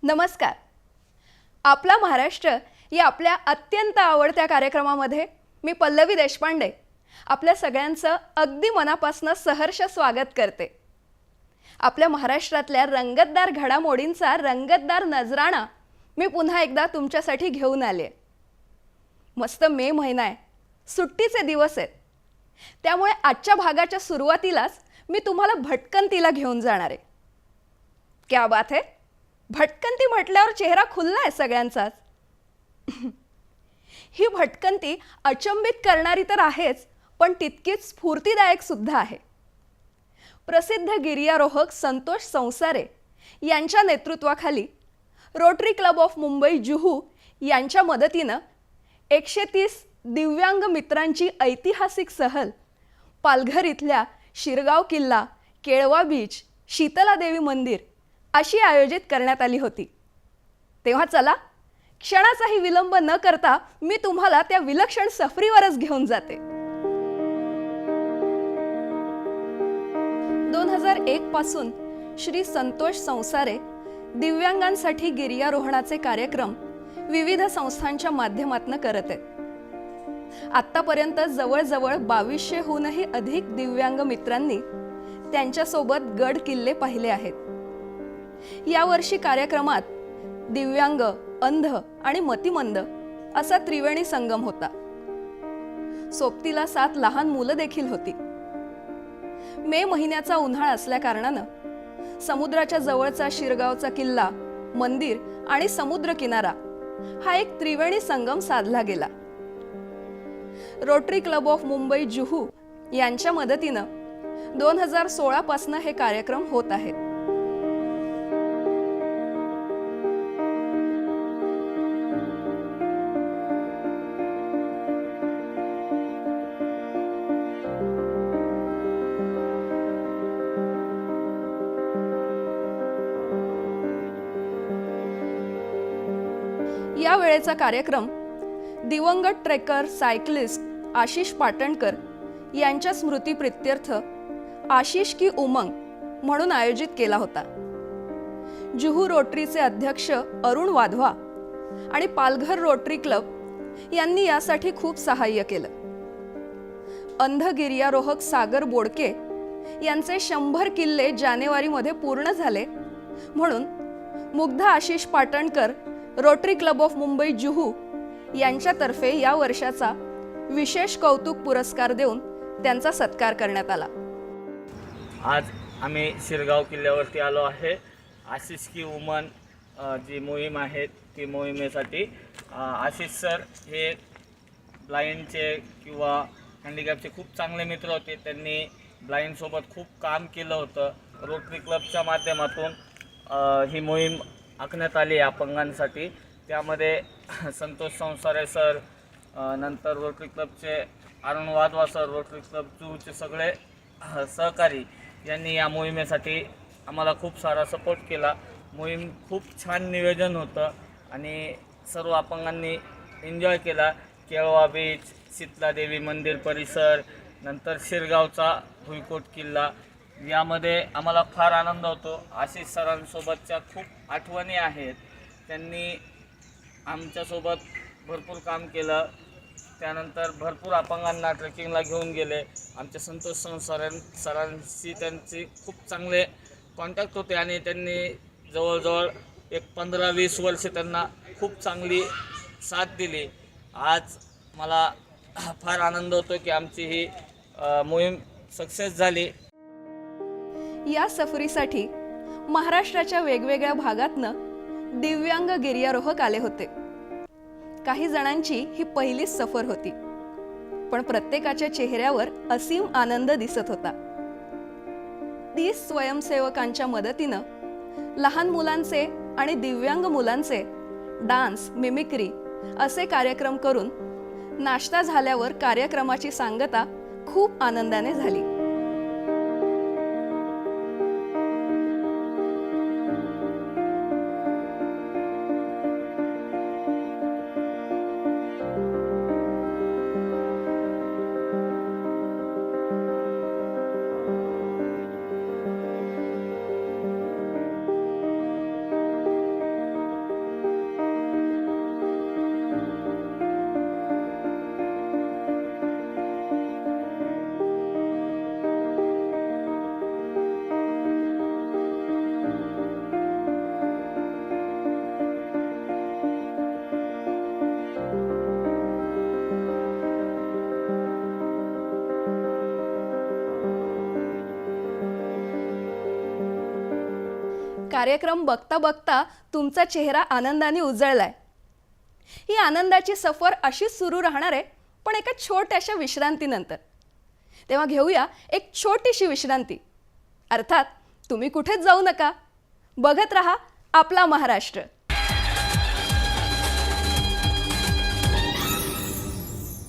नमस्कार. आपला महाराष्ट्र या आपल्या अत्यंत आवडत्या कार्यक्रमामध्ये मी पल्लवी देशपांडे आपल्या सगळ्यांचं अगदी मनापासून सहर्ष स्वागत करते. आपल्या महाराष्ट्रातल्या रंगतदार घडामोडींचा रंगतदार नजराणा मी पुन्हा एकदा तुमच्यासाठी घेऊन आले. मस्त मे महिना आहे, सुट्टीचे दिवस आहेत. त्यामुळे आजच्या भागाच्या सुरुवातीलाच मी तुम्हाला भटकंतीला घेऊन जाणार आहे. क्या बात है, भटकंती म्हटल्यावर चेहरा खुलला आहे सगळ्यांचाच. ही भटकंती अचंबित करणारी तर आहेच, पण तितकीच स्फूर्तिदायक सुद्धा आहे. प्रसिद्ध गिर्यारोहक संतोष संसारे यांच्या नेतृत्वाखाली rotary club of Mumbai Juhu यांच्या मदतीनं 130 दिव्यांग मित्रांची ऐतिहासिक सहल पालघर इथल्या शिरगाव किल्ला, केळवा बीच, शीतला देवी मंदिर अशी आयोजित करण्यात आली होती. तेव्हा चला, क्षणाचाही विलंब न करता मी तुम्हाला त्या विलक्षण सफरीवरच घेऊन जाते. 2001 पासून श्री संतोष संसारे दिव्यांगांसाठी गिर्यारोहणाचे कार्यक्रम विविध संस्थांच्या माध्यमातून करत आहेत. आतापर्यंत जवळजवळ 2200हूनही अधिक दिव्यांग मित्रांनी त्यांच्यासोबत गड किल्ले पाहिले आहेत. यावर्षी कार्यक्रमात दिव्यांग, अंध आणि मतिमंद असा त्रिवेणी संगम होता. सोबतीला 7 लहान मुलं देखील होती. मे महिन्याचा उन्हाळा असल्या कारणानं समुद्राच्या जवळचा शिरगावचा किल्ला, मंदिर आणि समुद्र किनारा हा एक त्रिवेणी संगम साधला गेला. Rotary club of Mumbai Juhu यांच्या मदतीनं 2016 पासून हे कार्यक्रम होत आहेत. या वेळेचा कार्यक्रम दिवंगत ट्रेकर सायकलिस्ट आशिष पाटणकर यांच्या स्मृतीप्रित्यर्थ आशिष की उमंग म्हणून आयोजित केला होता. जुहू रोटरीचे अध्यक्ष अरुण वाधवा आणि पालघर रोटरी क्लब यांनी यासाठी खूप सहाय्य केलं. अंध गिर्यारोहक सागर बोडके यांचे 100 किल्ले जानेवारीमध्ये पूर्ण झाले, म्हणून मुग्ध Ashish Patankar rotary club of Mumbai Juhu यांच्यातर्फे या वर्षाचा विशेष कौतुक पुरस्कार देऊन त्यांचा सत्कार करण्यात आला. आज आम्ही शिरगाव किल्ल्यावरती आलो आहे. आशिष की उमन जी मोहीम आहे ती मोहिमेसाठी आशिष सर हे ब्लाइंडचे किंवा हँडिकॅपचे खूप चांगले मित्र होते. त्यांनी ब्लाइंडसोबत खूप काम केलं होतं. रोटरी क्लबच्या माध्यमातून ही मोहीम आखण्यात आली अपंगांसाठी. त्यामध्ये संतोष संसारे सर, नंतर रोटरी क्लबचे Arun Wadhwa sir, rotary club जुहूचे सगळे सहकारी यांनी या मोहिमेसाठी आम्हाला खूप सारा सपोर्ट केला. मोहीम खूप छान नियोजन होतं आणि सर्व अपंगांनी एन्जॉय केला. केळवा बीच, शीतला देवी मंदिर परिसर, नंतर शिरगावचा भुईकोट किल्ला, यामध्ये आम्हाला फार आनंद होतो. आशिष सरांसोबतच्या खूप आठवणी आहेत. त्यांनी आमच्यासोबत भरपूर काम केलं. त्यानंतर भरपूर अपंगांना ट्रेकिंगला घेऊन गेले. आमच्या संतोष सरांशी त्यांचे खूप चांगले कॉन्टॅक्ट होते आणि त्यांनी जवळजवळ एक 15-20 वर्ष त्यांना खूप चांगली साथ दिली. आज मला फार आनंद होतो की आमची ही मोहीम सक्सेस झाली. या सफरीसाठी महाराष्ट्राच्या वेगवेगळ्या भागातनं दिव्यांग गिर्यारोहक आले होते. काही जणांची ही पहिलीच सफर होती, पण प्रत्येकाच्या चेहऱ्यावर असीम आनंद दिसत होता. 30 स्वयंसेवकांच्या मदतीनं लहान मुलांचे आणि दिव्यांग मुलांचे डान्स, मिमिक्री असे कार्यक्रम करून नाश्ता झाल्यावर कार्यक्रमाची सांगता खूप आनंदाने झाली. कार्यक्रम बघता बघता तुमचा चेहरा आनंदाने उजळलाय. ही आनंदाची सफर अशीच सुरू राहणार आहे, पण एका छोट्याशा विश्रांतीनंतर. तेव्हा घेऊया एक छोटीशी विश्रांती. अर्थात तुम्ही कुठेच जाऊ नका, बघत रहा आपला महाराष्ट्र.